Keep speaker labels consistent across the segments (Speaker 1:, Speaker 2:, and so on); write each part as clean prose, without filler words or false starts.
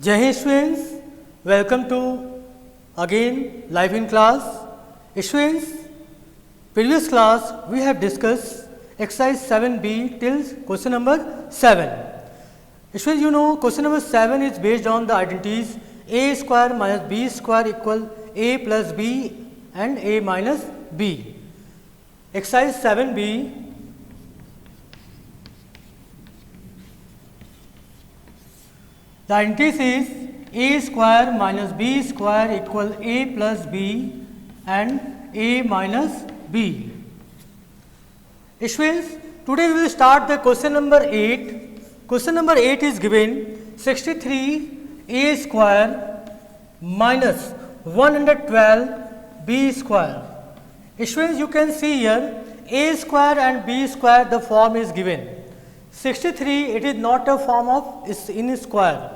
Speaker 1: Jai Hind students, welcome to again live in class. Students, previous class we have discussed exercise 7b till question number 7. Students, you know question number 7 is based on the identities a square minus b square equal a plus b and a minus b. Exercise 7b. The identity is a square minus b square equal a plus b and a minus b. Students, today we will start the question number 8. Question number 8 is given 63 a square minus 112 b square. Students, you can see here a square and b square the form is given. 63 it is not a form of is in square.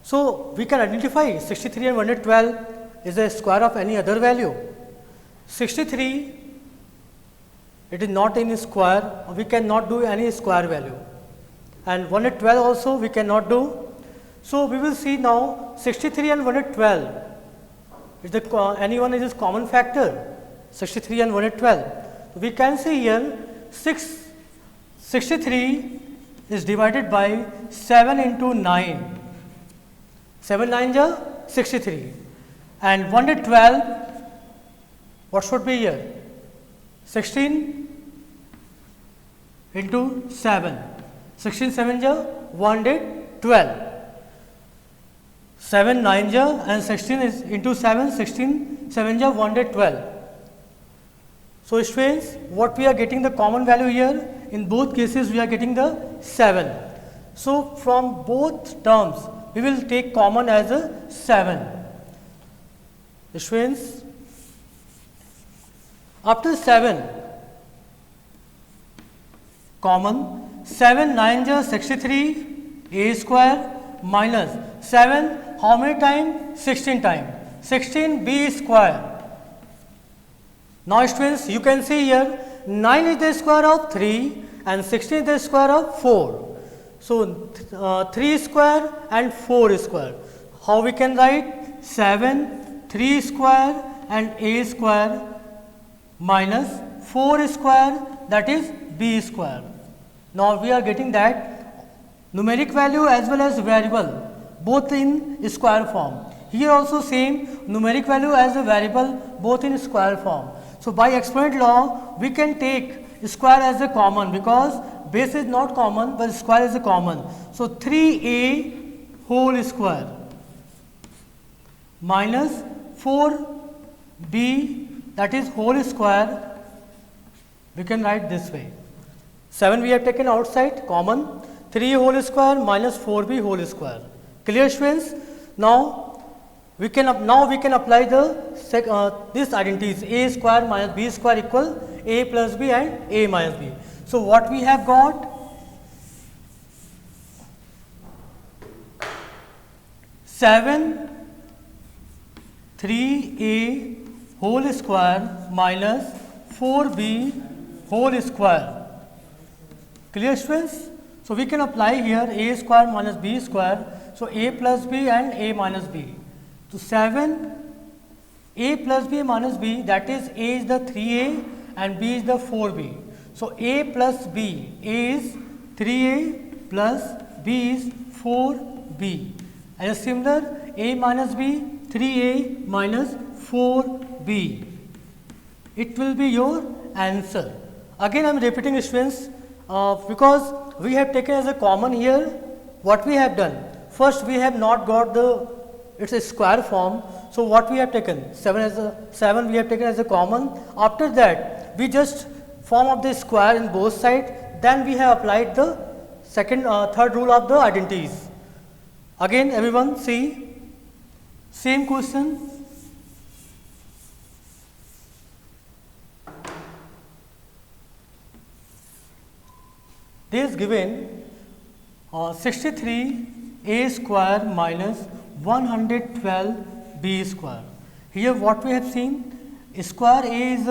Speaker 1: So, we can identify 63 and 112 is a square of any other value. 63 it is not in square, we cannot do any square value, and 112 also we cannot do. So, we will see now 63 and 112 is the anyone is common factor 63 and 112. We can see here 63 is divided by 7 into 9. 7 9 is 63 and 112 what should be here 16 into 7, 16 7 is 112, 7 9 is and 16 is into 7, 16 7 is 112. So, students, what we are getting the common value here, in both cases we are getting the 7. So, from both terms we will take common as a 7. Students, after 7 common, 7 9 is 63 a square minus 7 how many times 16 times 16 b square. Now students, you can see here 9 is the square of 3 and 16 is the square of 4. So, 3 square and 4 square. How we can write 7 3 square and a square minus 4 square, that is b square. Now, we are getting that numeric value as well as variable both in square form. Here also same numeric value as a variable both in square form. So, by exponent law we can take square as a common because base is not common but square is a common. So, 3a whole square minus 4b, that is whole square, we can write this way. 7 we have taken outside common, 3 whole square minus 4b whole square. Clear students? Now we can apply the this identities a square minus b square equal a plus b and a minus b. So, what we have got 7 3a whole square minus 4b whole square. Clear students? So, we can apply here a square minus b square. So, a plus b and a minus b. So, 7 a plus b minus b, that is a is the 3a and b is the 4b. So, a plus b, a is 3a plus b is 4b, and similar a minus b 3a minus 4b. It will be your answer. Again I am repeating students because we have taken as a common here what we have done. First we have not got the it's a square form. So, what we have taken 7 we have taken as a common. After that we just form of the square in both sides, then we have applied the third rule of the identities. Again everyone see same question. This is given 63 a square minus 112 b square. Here what we have seen, square a is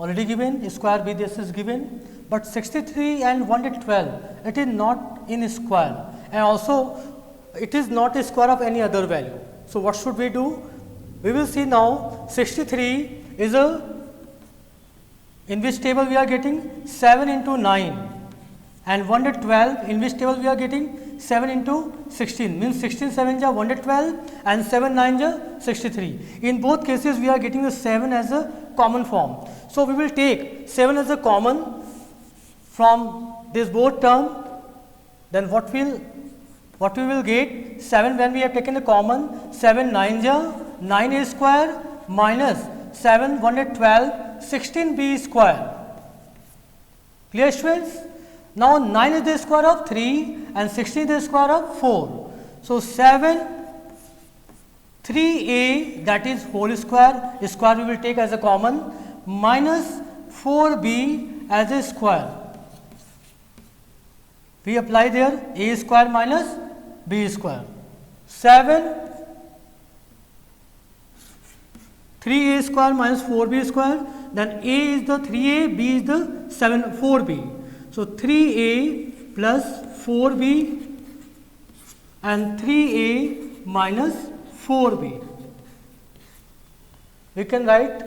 Speaker 1: already given, square b this is given, but 63 and 112 it is not in square, and also it is not a square of any other value. So what should we do? We will see now 63 is in which table we are getting 7 into 9, and 112 in which table we are getting 7 into 16, means 16 7 ja 112 and 7 9 ja 63. In both cases we are getting the 7 as a common form. So we will take 7 as a common from this both term. Then what we will get? 7 when we have taken a common, 7 9 ja 9a square minus 7 112 16b square. Clear students? Now 9 is the square of 3 and 16 is the square of 4. So 7 3a, that is whole square we will take as a common, minus 4b as a square. We apply there a square minus b square. 7 3a square minus 4b square, then a is the 3a, b is the 4b. So 3a plus 4b and 3a minus 4b. We can write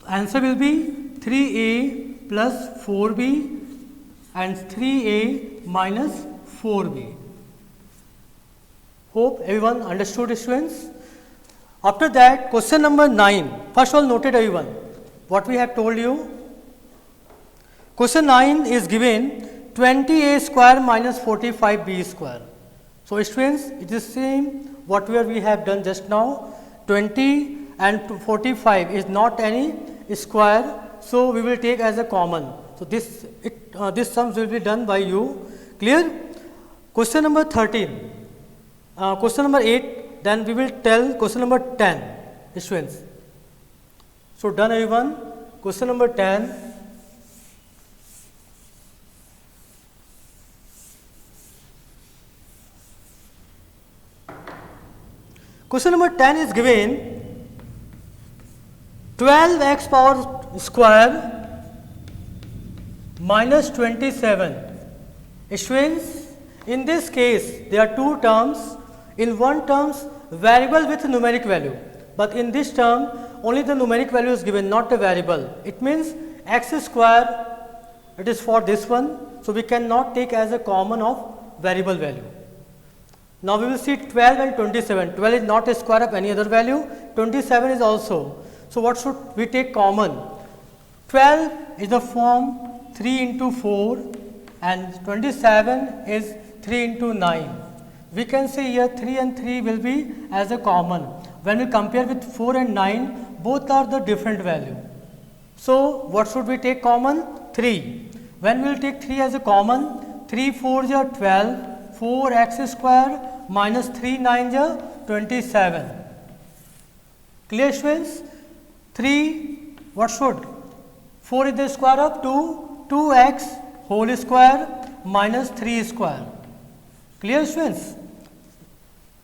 Speaker 1: answer will be 3a plus 4b and 3a minus 4b. Hope everyone understood, students. After that, question number 9. First of all, noted everyone what we have told you. Question 9 is given 20a square minus 45b square. So students, it is same whatever we have done just now. 20 and 45 is not any square, so we will take as a common. So this sums will be done by you. Clear? Question number 13. Question number 8. Then we will tell question number 10. Students. So done everyone. Question number 10. Question number 10 is given 12x power square minus 27. Students, in this case there are two terms. In one terms variable with numeric value, but in this term only the numeric value is given, not the variable. It means x square, it is for this one, so we cannot take as a common of variable value. Now we will see 12 and 27. 12 is not a square of any other value, 27 is also. So what should we take common? 12 is the form 3 into 4 and 27 is 3 into 9. We can say here 3 and 3 will be as a common. When we compare with 4 and 9, both are the different value. So what should we take common? 3. When we will take 3 as a common, 3 4 is 12, 4x square minus 3 9 is 27. Clear students? 3, what should? 4 is the square of 2, 2x whole square minus 3 square. Clear students?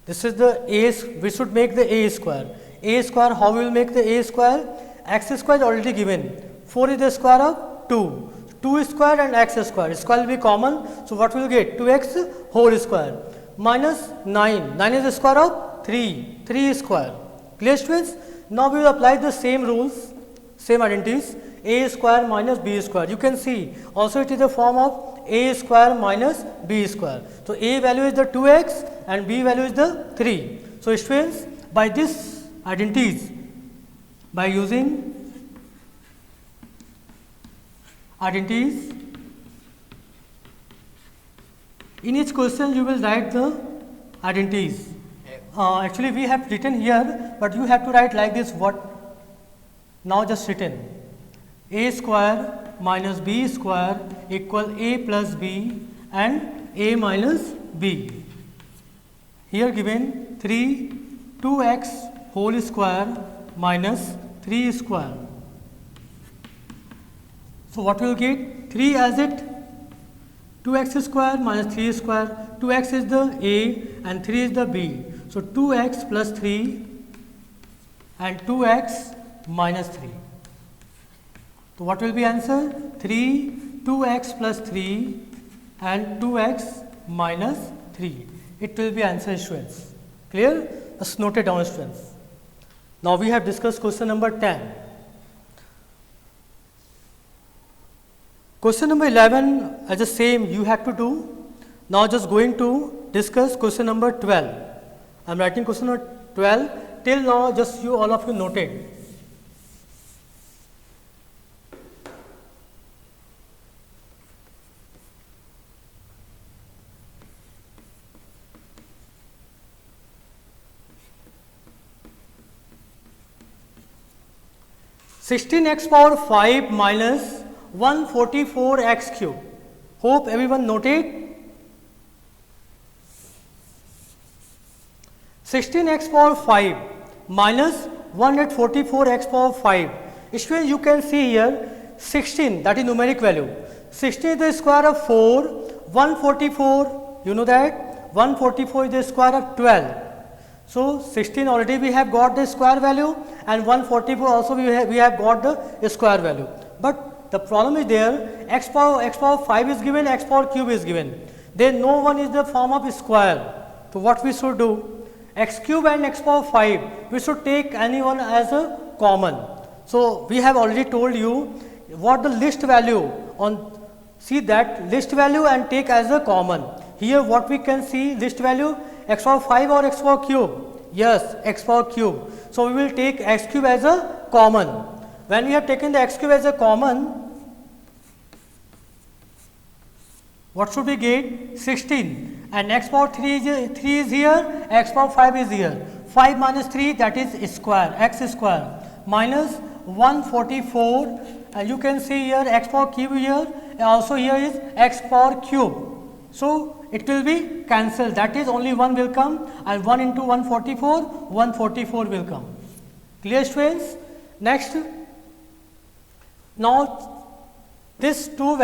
Speaker 1: This is the a, we should make the a square. A square, how we will make the a square? X square is already given. 4 is the square of 2. 2 square and x square. Square will be common. So what we will get? 2x whole square minus 9. 9 is the square of 3. 3 square. Clear students? Now we will apply the same rules, same identities. A square minus b square. You can see also it is the form of a square minus b square. So a value is the 2x and b value is the 3. So students, by this identities, by using identities, in each question you will write the identities. Actually we have written here, but you have to write like this. What now just written? A square minus b square equal a plus b and a minus b. Here given 3 2x whole square minus 3 square. So what we will get? 3 as it 2x square minus 3 square. 2x is the a and 3 is the b. So 2x plus 3 and 2x minus 3. So what will be answer? 3, 2x plus 3 and 2x minus 3. It will be answer, students. Clear? Just note it down, students. Now we have discussed question number 10. Question number 11 as the same you have to do. Now just going to discuss question number 12. I am writing question number 12. Till now just you all of you noted. (16x power 5 minus 144x cube). Hope everyone noted. 16x power 5 minus 144x power 5. Students, you can see here 16, that is numeric value. 16 is the square of 4, 144, you know that 144 is the square of 12. So 16 already we have got the square value, and 144 also we have got the square value. But the problem is there, x power 5 is given, x power cube is given. Then no one is the form of square. So what we should do? X cube and x power 5, we should take any one as a common. So we have already told you what the list value on, see that list value and take as a common. Here what we can see, list value x power 5 or x power cube? Yes, x power cube. So we will take x cube as a common. When we have taken the x cube as a common, what should we get? 16, and x power 3 is here, x power 5 is here. 5 minus 3, that is square, x square, minus 144, and you can see here x power cube here, also here is x power cube. So it will be cancelled, that is only 1 will come, and 1 into 144, 144 will come. Clear, students? Next, now this two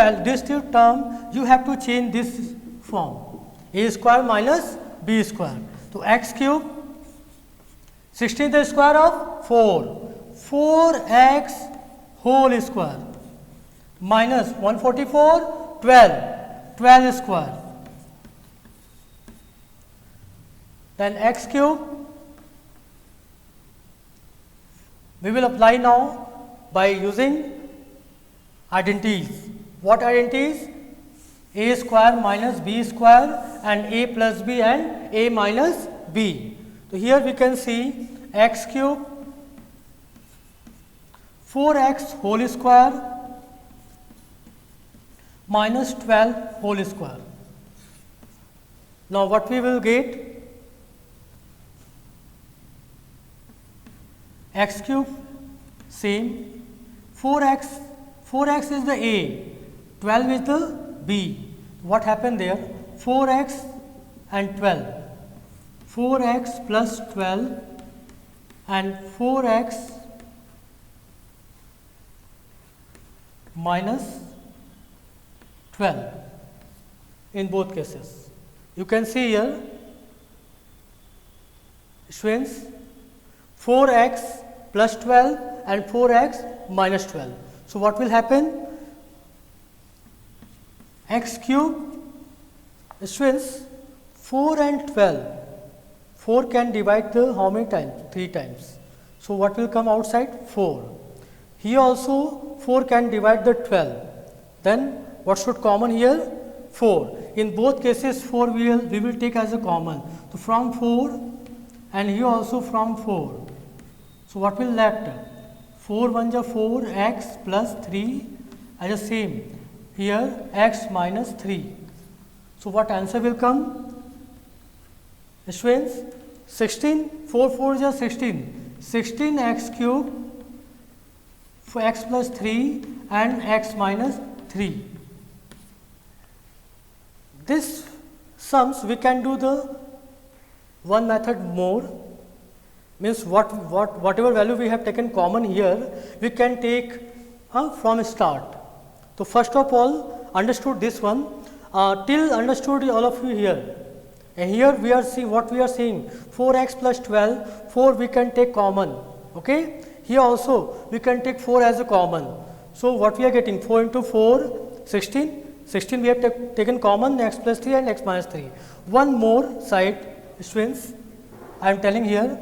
Speaker 1: term you have to change this form, a square minus b square. So x cube, 16 is the square of 4, 4x whole square, minus 144, 12, 12 square. Then x cube, we will apply now by using identities. What identities? A square minus b square, and a plus b and a minus b. So here we can see x cube, 4x whole square minus 12 whole square. Now what we will get? X cube, same, 4x is the a, 12 is the b. What happened there? 4x and 12, 4x plus 12 and 4x minus 12 in both cases. You can see here, students, 4x plus 12 and 4x minus 12. So what will happen? X cube, students, 4 and 12. 4 can divide the how many times? 3 times. So what will come outside? 4. Here also 4 can divide the 12. Then what should common here? 4. In both cases 4 we will take as a common. So from 4 and here also from 4. So what will left? 4 1 is 4, x plus 3 as the same. Here x minus 3. So what answer will come? Students, 16, 4 4 is 16. 16x cube for x plus 3 and x minus 3. This sums we can do the one method more, means whatever value we have taken common here, we can take from start. So first of all, understood this one, till understood all of you here. And here we are seeing what we are seeing, 4x plus 12, 4 we can take common, okay. Here also we can take 4 as a common. So what we are getting, 4 into 4, 16, 16 we have taken common, x plus 3 and x minus 3. One more side, students, I am telling here.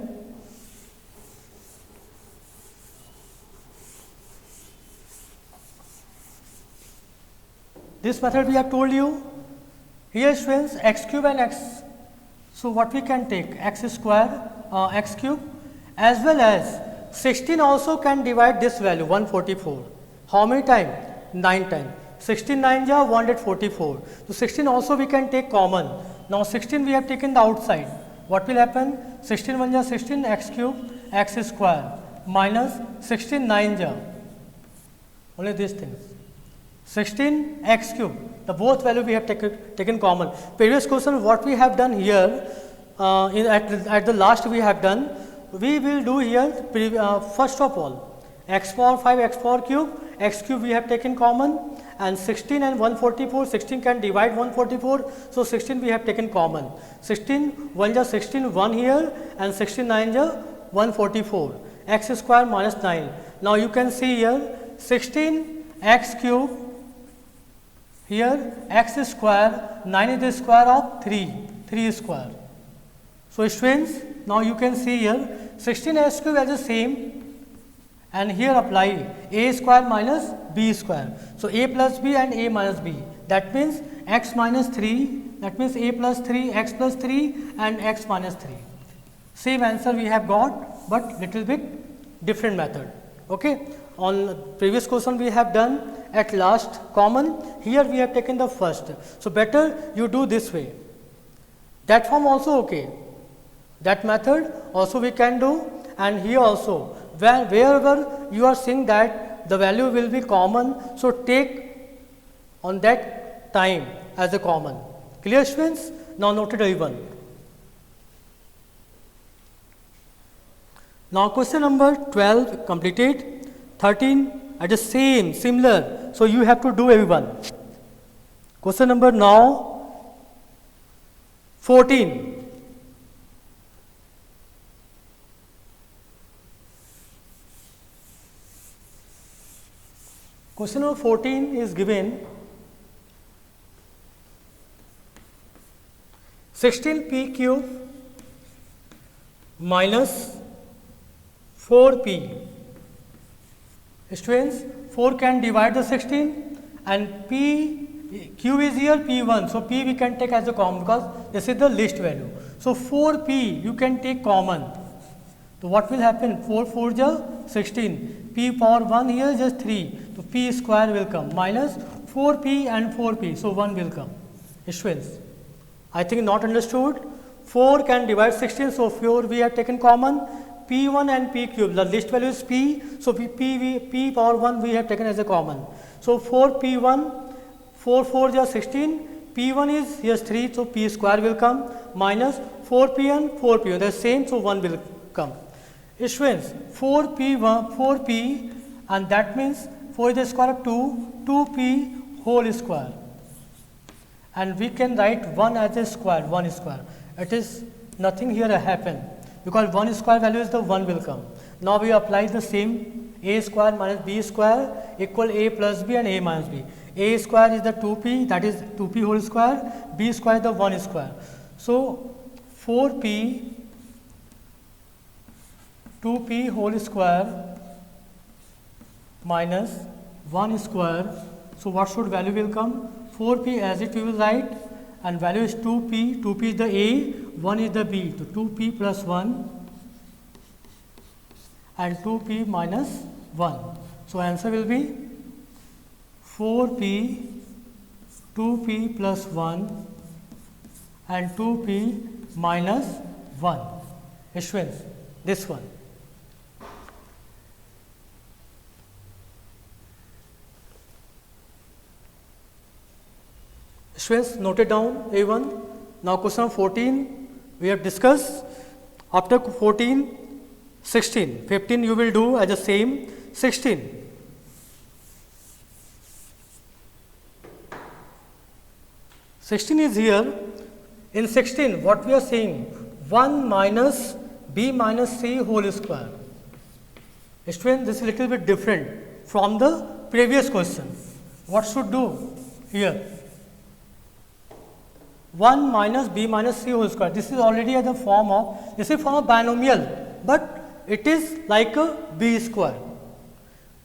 Speaker 1: This method we have told you. Here students, x cube and x. So what we can take, x square, x cube, as well as 16 also can divide this value 144. How many times? 9 times. 16 9 ja 144. So 16 also we can take common. Now 16 we have taken the outside. What will happen? 16 1 ja 16 x cube x square minus 16 9 ja. Only these things. 16 x cube. The both value we have taken common. Previous question what we have done here at the last we have done. We will do here first of all x power 5 x power cube, x cube we have taken common, and 16 and 144, 16 can divide 144, so 16 we have taken common. 16 1 ja 16 1 here and 16 9 ja 144, x square minus 9. Now you can see here 16 x cube, here x square, 9 is the square of 3 square. So students, now you can see here 16 x cube as the same, and here apply a square minus b square. So a plus b and a minus b, that means x minus 3, that means a plus 3, x plus 3 and x minus 3. Same answer we have got, but little bit different method. Okay. On previous question we have done at last common, here we have taken the first. So better you do this way. That form also okay. That method also we can do, and here also wherever you are seeing that the value will be common, so take on that time as a common. Clear students? Now noted everyone. Now question number 12 completed, 13 at the same similar, so you have to do everyone. Question number now 14. Question number 14 is given 16p cube minus 4p. Students, 4 can divide the 16 and p cube is here p1. So p we can take as a common because this is the least value. So 4p you can take common. So what will happen? 4 4 ja 16. P power 1 here is just 3. So p square will come minus 4p and 4p. So 1 will come. Students, I think not understood. 4 can divide 16. So 4 we have taken common. P1 and p cube. The least value is p. So p power 1 we have taken as a common. So 4p1, 4 4 ja 16. P1 is here 3. So p square will come minus 4p and 4p. They are same. So 1 will come. Students, 4p and that means 4 is the square of 2p whole square, and we can write 1 as a square, 1 square. It is nothing here happen because 1 square value is the 1 will come. Now we apply the same, a square minus b square equal a plus b and a minus b. A square is the 2p, that is 2p whole square, b square is the 1 square. So 4p 2p whole square minus 1 square. So what should value will come? 4p as it we will write, and value is 2p. 2p is the a, 1 is the b. So 2p plus 1 and 2p minus 1. So answer will be 4p, 2p plus 1 and 2p minus 1. Students, this one. Students, note it down A1. Now question 14 we have discussed. After 14, 16, 15 you will do as the same. 16. Is here. In 16, what we are saying? 1 minus b minus c whole square. Students, this is a little bit different from the previous question. What should do here? 1 minus b minus c whole square. This is already at the form of, this is form of binomial, but it is like a b square.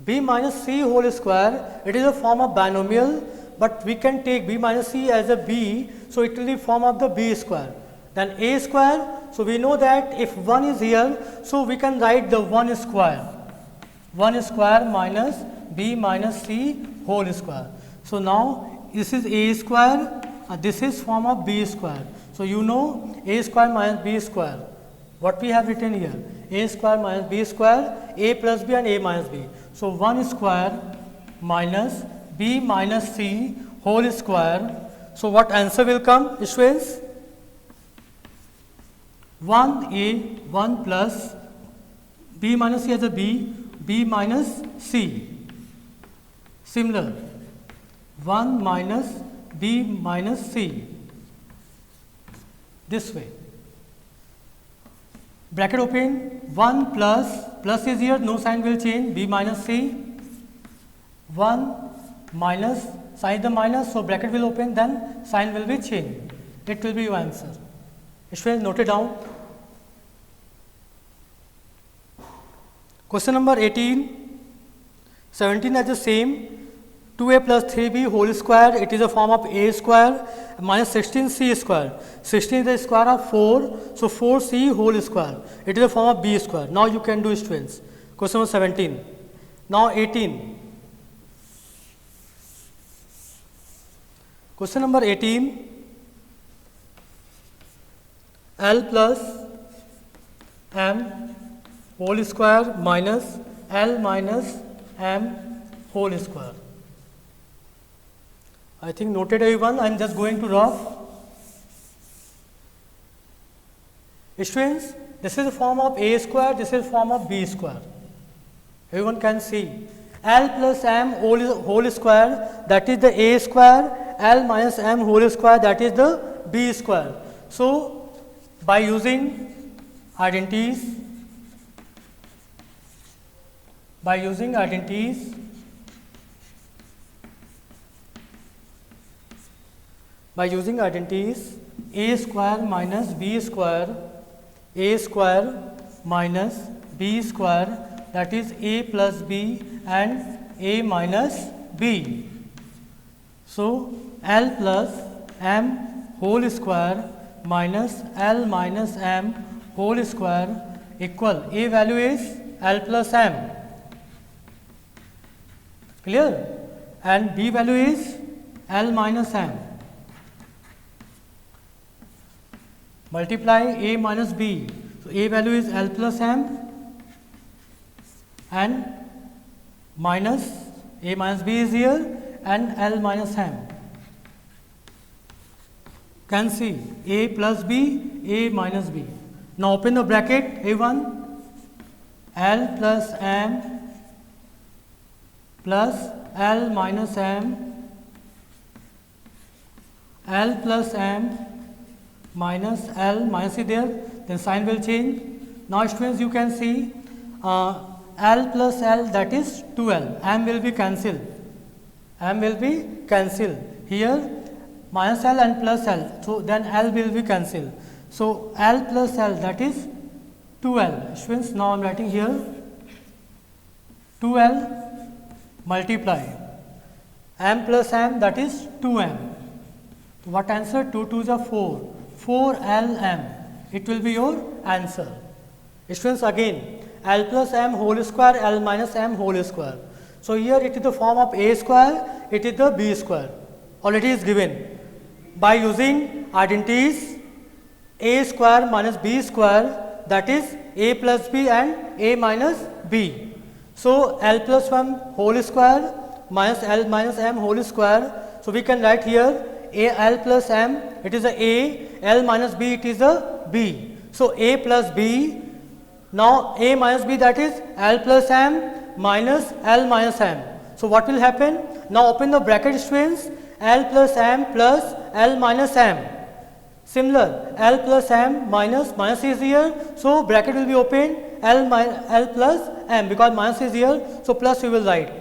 Speaker 1: B minus c whole square, it is a form of binomial, but we can take b minus c as a b, so it will be form of the b square. Then a square, so we know that if 1 is here, so we can write the 1 square. 1 square minus b minus c whole square. So now this is a square, this is form of b square. So you know a square minus b square. What we have written here, a square minus b square, a plus b and a minus b. So 1 square minus b minus c whole square. So what answer will come, students? 1a 1 plus b minus c as a b minus c. Similar, 1 minus b minus c, this way. Bracket open, 1 plus is here, no sign will change, b minus c, 1 minus, sign the minus, so bracket will open, then sign will be changed. It will be your answer. Students, note it down. Question number 18, 17 is the same. 2a plus 3b whole square, it is a form of a square minus 16c square. 16 is the square of 4, so 4c whole square. It is a form of b square. Now you can do, students. Question number 17. Now 18. Question number 18. L plus m whole square minus L minus m whole square. I think noted everyone, I am just going to rough. Students, this is a form of a square, this is a form of b square. Everyone can see. L plus m whole square, that is the a square, L minus m whole square, that is the b square. So, by using identities, a square minus b square, a square minus b square, that is a plus b and a minus b. So, L plus m whole square minus L minus m whole square equal, a value is L plus m, clear, and b value is L minus m. Multiply a minus b, so a value is L plus m and minus a minus b is here and L minus m. Can see a plus b, a minus b. Now open the bracket, a1, L plus m plus L minus m, L plus m minus L minus C there, then sign will change. Now students, you can see L plus L, that is 2L, m will be cancelled, here minus L and plus L, so then L will be cancelled. So L plus L, that is 2L. Students, now I am writing here 2L multiply m plus m, that is 2m. What answer? 2 2s are 4. 4Lm, it will be your answer. Students, again L plus m whole square, L minus m whole square. So here it is the form of a square, it is the b square, already is given. By using identities, a square minus b square, that is a plus b and a minus b. So L plus m whole square minus L minus m whole square. So we can write here a L plus m, it is a, L minus b, it is a b. So a plus b, now a minus b, that is L plus m minus L minus m. So what will happen? Now open the bracket, students, L plus m plus L minus m. Similar, L plus m minus is here, so bracket will be open, L plus m, because minus is here, so plus we will write.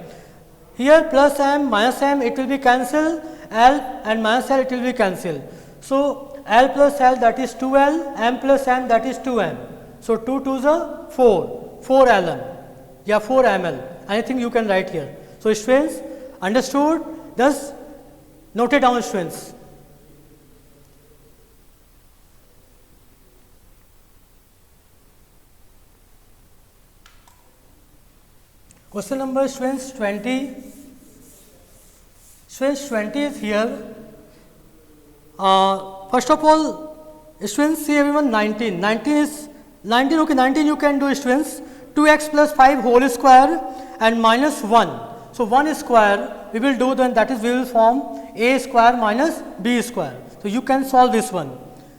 Speaker 1: Here plus m minus m, it will be cancelled, L and minus L, it will be cancelled. So L plus L, that is 2L, M plus M, that is 2M. So 2 2s are 4, 4 Lm, yeah, 4 ml, anything you can write here. So students, understood? Thus note it down, students. Question number, students, 20. Students, 20 is here. First of all, students, see everyone, 19. 19 is 19, okay, 19 you can do, students. 2x plus 5 whole square and minus 1. So 1 square we will do, then that is we will form a square minus b square. So you can solve this one.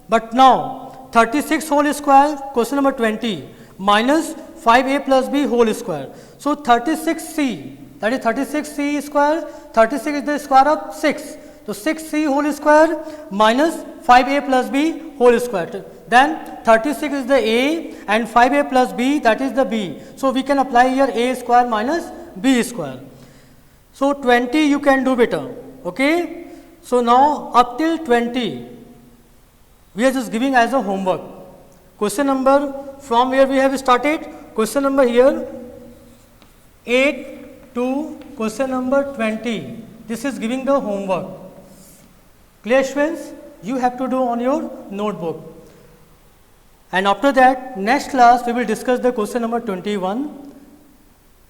Speaker 1: But now 36 whole square, question number 20, minus 5a plus b whole square. So 36c, that is 36c square, 36 is the square of 6. So 6c whole square minus 5a plus b whole square. Then 36 is the a and 5a plus b, that is the b. So we can apply here a square minus b square. So 20 you can do better, okay. So now up till 20 we are just giving as a homework. Question number from where we have started, question number here 8 to question number 20. This is giving the homework. Clear, students? You have to do on your notebook. And after that, next class we will discuss the question number 21.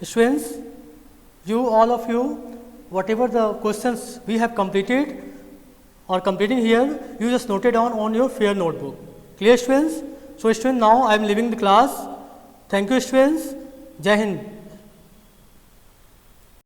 Speaker 1: Students, you, all of you, whatever the questions we have completed or completing here, you just note it down on your fair notebook. Clear, students? So students, now I am leaving the class. Thank you, students. Jai Hind.